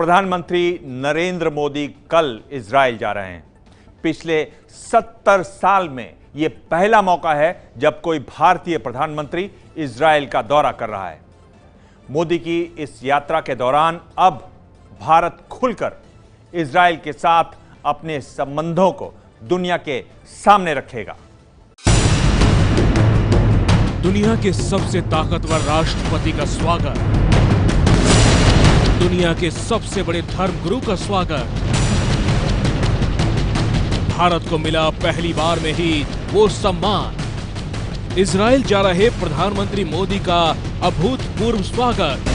प्रधानमंत्री नरेंद्र मोदी कल इजराइल जा रहे हैं। पिछले 70 साल में यह पहला मौका है जब कोई भारतीय प्रधानमंत्री इजराइल का दौरा कर रहा है। मोदी की इस यात्रा के दौरान अब भारत खुलकर इजराइल के साथ अपने संबंधों को दुनिया के सामने रखेगा। दुनिया के सबसे ताकतवर राष्ट्रपति का स्वागत, दुनिया के सबसे बड़े धर्मगुरु का स्वागत। भारत को मिला पहली बार में ही वो सम्मान। इजराइल जा रहे प्रधानमंत्री मोदी का अभूतपूर्व स्वागत।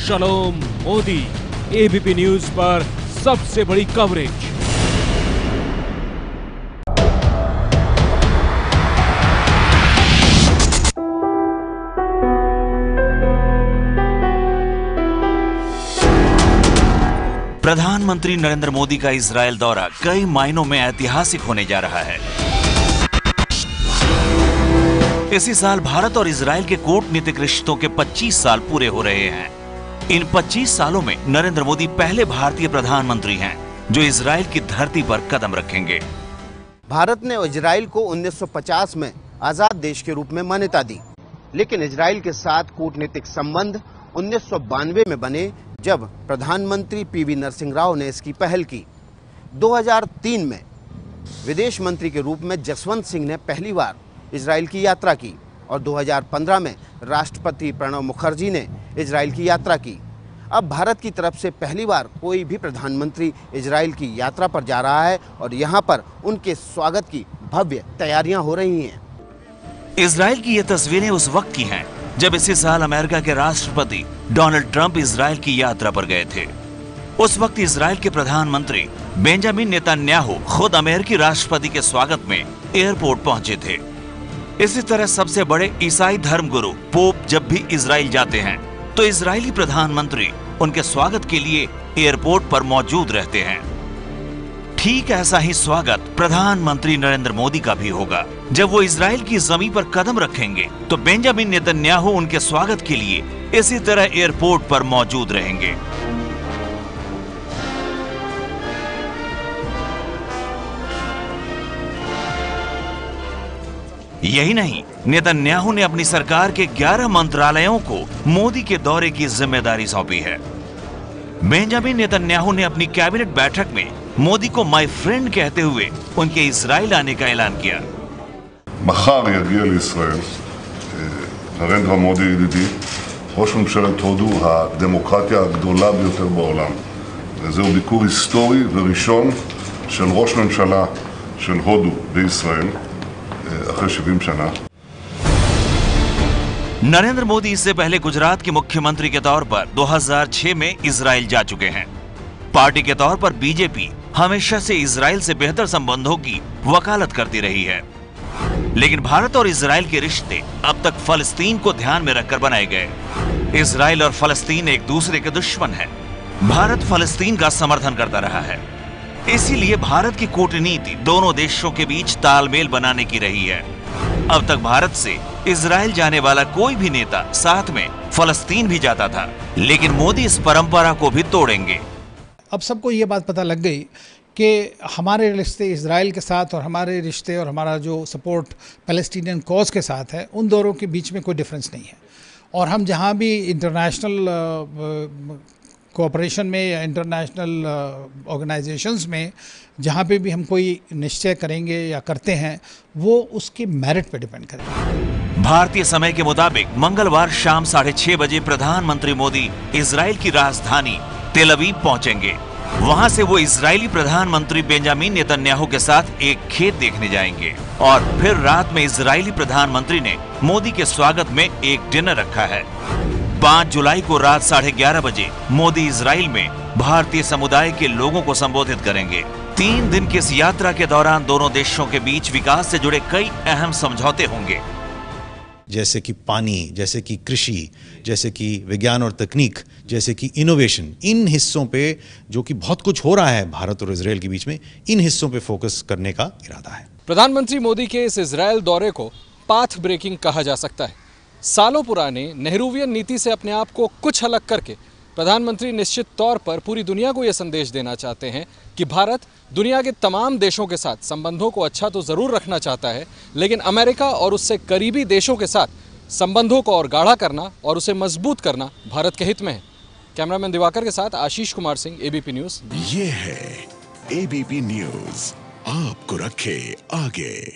शलोम मोदी, एबीपी न्यूज पर सबसे बड़ी कवरेज। प्रधानमंत्री नरेंद्र मोदी का इजराइल दौरा कई मायनों में ऐतिहासिक होने जा रहा है। इसी साल भारत और इजराइल के कूटनीतिक रिश्तों के 25 साल पूरे हो रहे हैं। इन 25 सालों में नरेंद्र मोदी पहले भारतीय प्रधानमंत्री हैं जो इजराइल की धरती पर कदम रखेंगे। भारत ने इजराइल को 1950 में आजाद देश के रूप में मान्यता दी, लेकिन इजराइल के साथ कूटनीतिक संबंध 1992 में बने जब प्रधानमंत्री पीवी नरसिंह राव ने इसकी पहल की। 2003 में विदेश मंत्री के रूप में जसवंत सिंह ने पहली बार इजराइल की यात्रा की और 2015 में राष्ट्रपति प्रणब मुखर्जी ने इजराइल की यात्रा की। अब भारत की तरफ से पहली बार कोई भी प्रधानमंत्री इजराइल की यात्रा पर जा रहा है और यहां पर उनके स्वागत की भव्य तैयारियां हो रही हैं। इजराइल की ये तस्वीरें उस वक्त की हैं जब इसी साल अमेरिका के राष्ट्रपति डोनाल्ड ट्रंप इजराइल की यात्रा पर गए थे। उस वक्त इजराइल के प्रधानमंत्री बेंजामिन नेतन्याहू खुद अमेरिकी राष्ट्रपति के स्वागत में एयरपोर्ट पहुंचे थे। इसी तरह सबसे बड़े ईसाई धर्मगुरु पोप जब भी इजराइल जाते हैं तो इजरायली प्रधानमंत्री उनके स्वागत के लिए एयरपोर्ट पर मौजूद रहते हैं। ठीक ऐसा ही स्वागत प्रधानमंत्री नरेंद्र मोदी का भी होगा। जब वो इजराइल की जमीन पर कदम रखेंगे तो बेंजामिन नेतन्याहू उनके स्वागत के लिए इसी तरह एयरपोर्ट पर मौजूद रहेंगे। यही नहीं, नेतन्याहू ने अपनी सरकार के 11 मंत्रालयों को मोदी के दौरे की जिम्मेदारी सौंपी है। बेंजामिन नेतन्याहू ने अपनी कैबिनेट बैठक में मोदी को माय फ्रेंड कहते हुए उनके इजराइल आने का ऐलान किया। מחר יגיע לישראל נרנדרה מודי ידידי, ראש ממשלת הודו, הדמוקרטיה הגדולה ביותר בעולם. וזהו ביקור היסטורי וראשון של ראש ממשלה של הודו בישראל אחרי 70 שנה. नरेंद्र मोदी इससे पहले गुजरात के मुख्यमंत्री के तौर पर 2006 में इजराइल जा चुके हैं। पार्टी के तौर पर बीजेपी हमेशा से इजराइल से बेहतर संबंधों की वकालत करती रही है, लेकिन भारत और इजराइल के रिश्ते अब तक फलस्तीन को ध्यान में रखकर बनाए गए। इजराइल और फलस्तीन एक दूसरे के दुश्मन हैं। भारत फलस्तीन का समर्थन करता रहा है, इसीलिए भारत की कूटनीति दोनों देशों के बीच तालमेल बनाने की रही है। अब तक भारत से इजराइल जाने वाला कोई भी नेता साथ में फलस्तीन भी जाता था, लेकिन मोदी इस परंपरा को भी तोड़ेंगे। अब सबको ये बात पता लग गई कि हमारे रिश्ते इजराइल के साथ और हमारे रिश्ते और हमारा जो सपोर्ट पैलेस्टीनियन कॉज के साथ है, उन दोनों के बीच में कोई डिफरेंस नहीं है। और हम जहाँ भी इंटरनेशनल कोऑपरेशन में या इंटरनेशनल ऑर्गेनाइजेशंस में जहाँ पे भी हम कोई निश्चय करेंगे या करते हैं, वो उसके मेरिट पे डिपेंड करेगा। भारतीय समय के मुताबिक मंगलवार शाम 6:30 बजे प्रधानमंत्री मोदी इजराइल की राजधानी तेल अवीव पहुंचेंगे। वहां से वो इजरायली प्रधानमंत्री बेंजामिन नेतन्याहू के साथ एक खेत देखने जाएंगे और फिर रात में इजरायली प्रधानमंत्री ने मोदी के स्वागत में एक डिनर रखा है। 5 जुलाई को रात 11:30 बजे मोदी इजराइल में भारतीय समुदाय के लोगों को संबोधित करेंगे। 3 दिन की इस यात्रा के दौरान दोनों देशों के बीच विकास से जुड़े कई अहम समझौते होंगे, जैसे कि पानी, जैसे कि कृषि, जैसे कि विज्ञान और तकनीक, जैसे कि इनोवेशन। इन हिस्सों पे जो कि बहुत कुछ हो रहा है भारत और इजराइल के बीच में, इन हिस्सों पे फोकस करने का इरादा है। प्रधानमंत्री मोदी के इस इजराइल दौरे को पाथ ब्रेकिंग कहा जा सकता है। सालों पुराने नेहरूवियन नीति से अपने आप को कुछ अलग करके प्रधानमंत्री निश्चित तौर पर पूरी दुनिया को यह संदेश देना चाहते हैं कि भारत दुनिया के तमाम देशों के साथ संबंधों को अच्छा तो जरूर रखना चाहता है, लेकिन अमेरिका और उससे करीबी देशों के साथ संबंधों को और गाढ़ा करना और उसे मजबूत करना भारत के हित में है। कैमरामैन दिवाकर के साथ आशीष कुमार सिंह, एबीपी न्यूज। ये है एबीपी न्यूज, आपको रखे आगे।